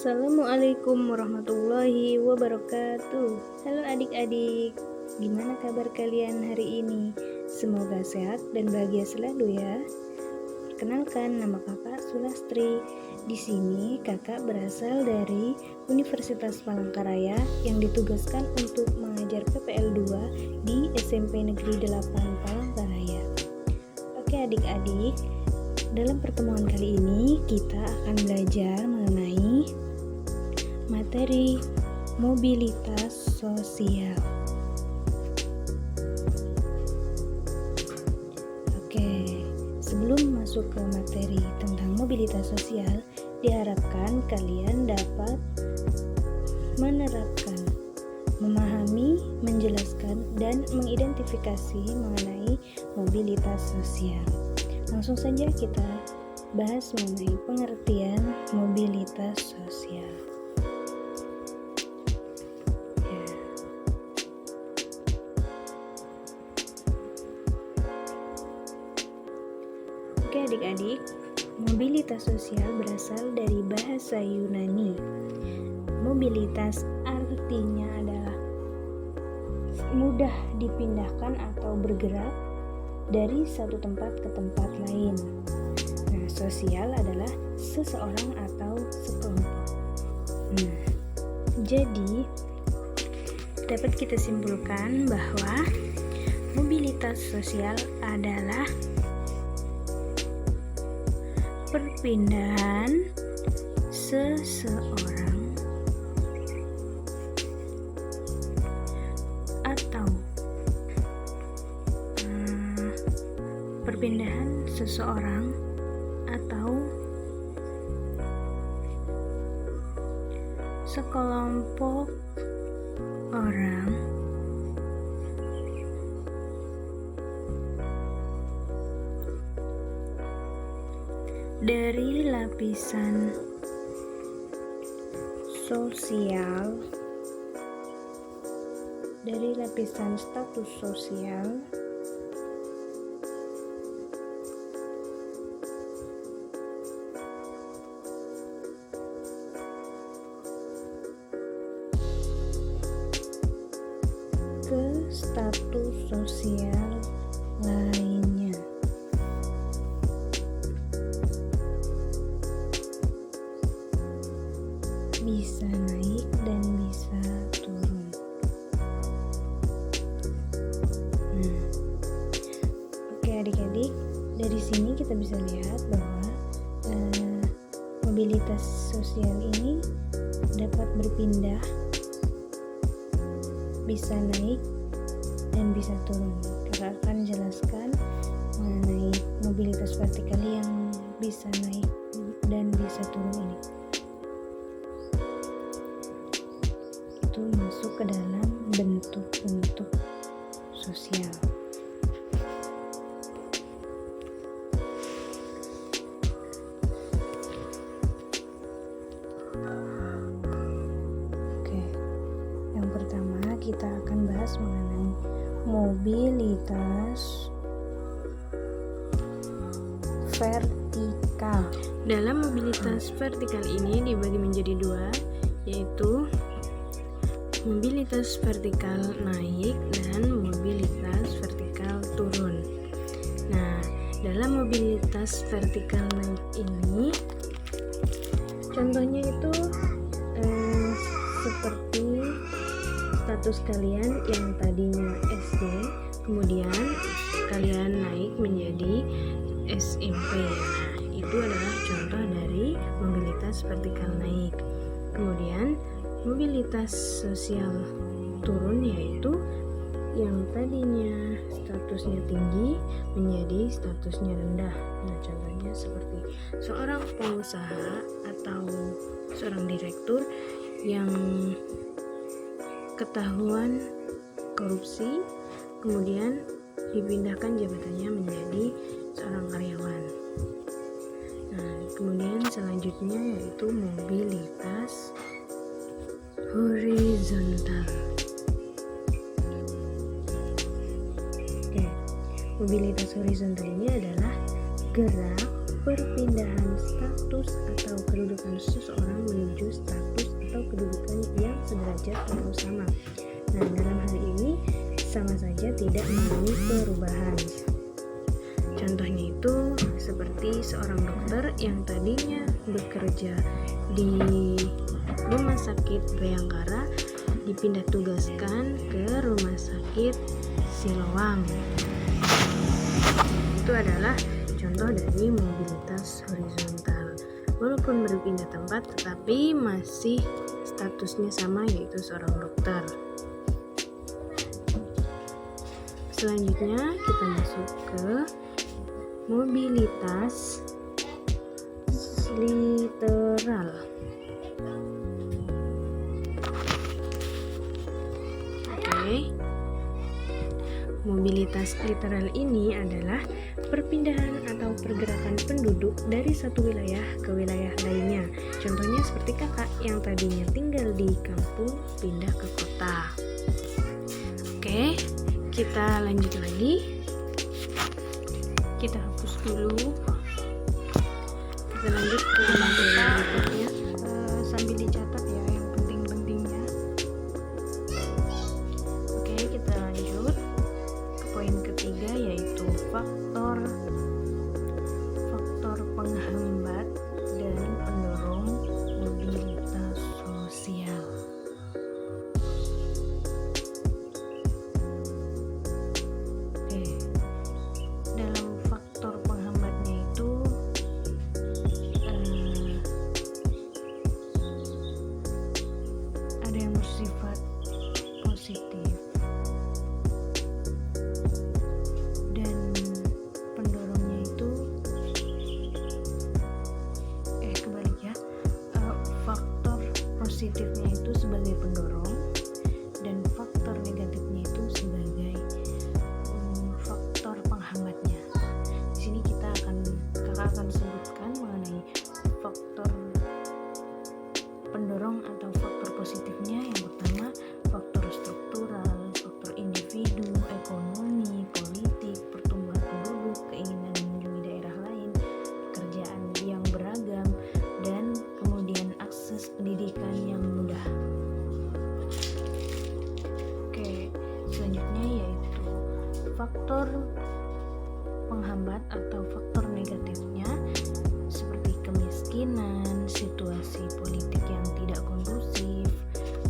Assalamualaikum warahmatullahi wabarakatuh. Halo adik-adik, gimana kabar kalian hari ini? Semoga sehat dan bahagia selalu ya. Perkenalkan, nama kakak Sulastri. Di sini kakak berasal dari Universitas Palangkaraya yang ditugaskan untuk mengajar PPL 2 di SMP Negeri 8 Palangkaraya. Oke adik-adik, dalam pertemuan kali ini kita akan belajar mengenai materi mobilitas sosial. Oke, sebelum masuk ke materi tentang mobilitas sosial, diharapkan kalian dapat menerapkan, memahami, menjelaskan, dan mengidentifikasi mengenai mobilitas sosial. Langsung saja kita bahas mengenai pengertian mobilitas sosial. Oke adik-adik, mobilitas sosial berasal dari bahasa Yunani. Mobilitas artinya adalah mudah dipindahkan atau bergerak dari satu tempat ke tempat lain. Nah, sosial adalah seseorang atau sekelompok. Jadi dapat kita simpulkan bahwa mobilitas sosial adalah perpindahan seseorang atau sekelompok orang dari lapisan sosial, dari lapisan status sosial ke status sosial lainnya. Bisa naik dan bisa turun. Oke adik-adik, dari sini kita bisa lihat bahwa mobilitas sosial ini dapat berpindah, bisa naik dan bisa turun. Kakak akan jelaskan mengenai mobilitas vertikal yang bisa naik dan bisa turun ini. Itu masuk ke dalam bentuk-bentuk sosial. Oke, yang pertama kita akan bahas mengenai mobilitas vertikal. Dalam mobilitas vertikal ini dibagi menjadi dua, yaitu mobilitas vertikal naik dan mobilitas vertikal turun. Nah, dalam mobilitas vertikal naik ini contohnya itu seperti status kalian yang tadinya SD, kemudian kalian naik menjadi SMP. Nah, itu adalah contoh dari mobilitas vertikal naik. Kemudian mobilitas sosial turun yaitu yang tadinya statusnya tinggi menjadi statusnya rendah. Nah, contohnya seperti seorang pengusaha atau seorang direktur yang ketahuan korupsi, kemudian dipindahkan jabatannya menjadi seorang karyawan. Nah, kemudian selanjutnya yaitu mobilitas horizontal. Oke, mobilitas horizontal ini adalah gerak perpindahan status atau kedudukan seseorang menuju status atau kedudukan yang sederajat atau sama. Nah, dalam hal ini sama saja tidak mengalami perubahan. Contohnya itu seperti seorang dokter yang tadinya bekerja di Rumah Sakit Bayangkara dipindah tugaskan ke Rumah Sakit Siloam. Itu adalah contoh dari mobilitas horizontal. Walaupun berpindah tempat, tetapi masih statusnya sama, yaitu seorang dokter. Selanjutnya kita masuk ke mobilitas literal. Mobilitas literal ini adalah perpindahan atau pergerakan penduduk dari satu wilayah ke wilayah lainnya. Contohnya seperti kakak yang tadinya tinggal di kampung pindah ke kota. Oke, kita lanjut lagi. Kita hapus dulu. Kita lanjut ke materi berikutnya. Sambil dicatat ya yang penting-pentingnya. Oke, kita lanjut. Poin ketiga yaitu faktor penghambat dan pendorong mobilitas sosial. Oke, dalam faktor penghambatnya itu ada yang bersifat positif. Positifnya itu sebagai pendorong dan faktor negatifnya itu sebagai faktor penghambatnya. Di sini kakak akan sebutkan mengenai faktor pendorong atau faktor positifnya. Yang pertama, faktor struktural, faktor individu, ekonomi, politik, pertumbuhan penduduk, keinginan mengunjungi daerah lain, pekerjaan yang beragam, dan kemudian akses pendidikan yang mudah. Oke, selanjutnya yaitu faktor penghambat atau faktor negatifnya seperti kemiskinan, situasi politik yang tidak kondusif,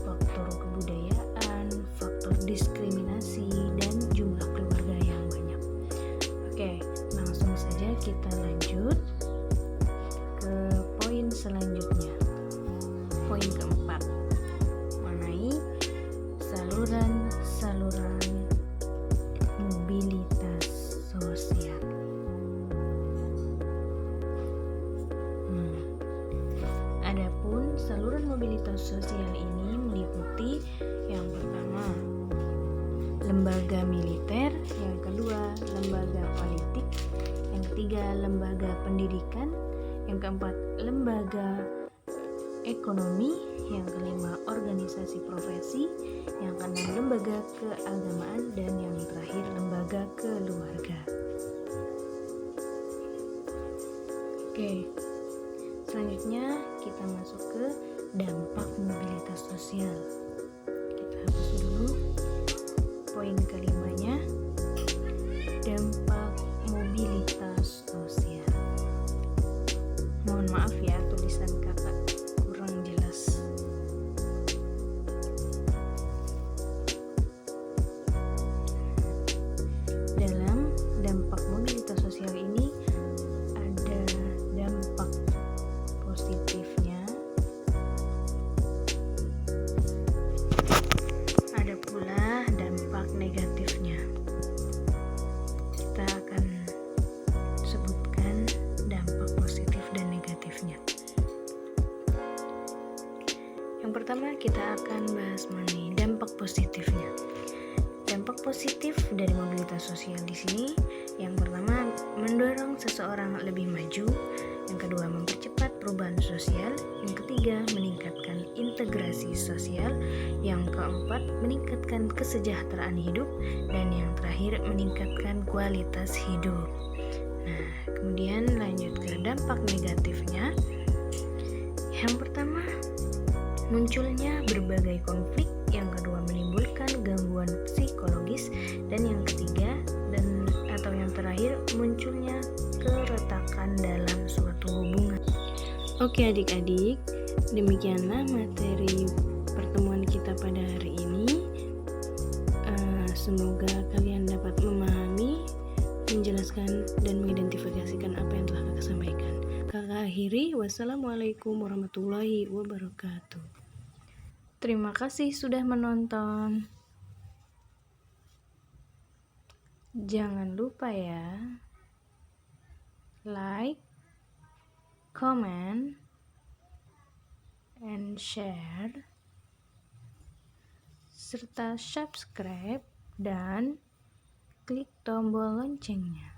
faktor kebudayaan, faktor diskriminasi, dan jumlah keluarga yang banyak. Oke, langsung saja kita lanjut ke poin selanjutnya. Poin keempat mengenai saluran mobilitas sosial. Adapun saluran mobilitas sosial ini meliputi yang pertama lembaga militer, yang kedua lembaga politik, yang ketiga lembaga pendidikan, yang keempat lembaga ekonomi, yang kelima organisasi profesi, yang keenam lembaga keagamaan, dan yang terakhir lembaga keluarga. Oke, selanjutnya kita masuk ke dampak mobilitas sosial. Kita hapus dulu poin kelimanya, dampak mobilitas sosial. Mohon maaf ya, tulisan kakak kurang jelas. Dalam dampak mobilitas sosial ini ada dampak positifnya, ada pula dampak negatifnya. Kita akan sebutkan dampak positif dan negatifnya. Yang pertama kita akan bahas mengenai dampak positifnya. Dampak positif dari mobilitas sosial di sini, yang pertama mendorong seseorang lebih maju, yang kedua mempercepat perubahan sosial, yang ketiga meningkatkan integrasi sosial, yang keempat meningkatkan kesejahteraan hidup, dan yang terakhir meningkatkan kualitas hidup. Nah, Kemudian lanjut ke dampak negatifnya. Yang pertama, munculnya berbagai konflik. Yang kedua, menimbulkan gangguan psikologis. Dan yang ketiga atau yang terakhir, munculnya keretakan dalam suatu hubungan. Oke adik-adik, demikianlah materi pertemuan kita pada hari ini. Semoga kalian dapat memahami, menjelaskan, dan mengidentifikasikan apa yang telah kakak sampaikan. Kakak akhiri, wassalamualaikum warahmatullahi wabarakatuh. Terima kasih sudah menonton. Jangan lupa ya, like, comment, and share, serta subscribe dan klik tombol loncengnya.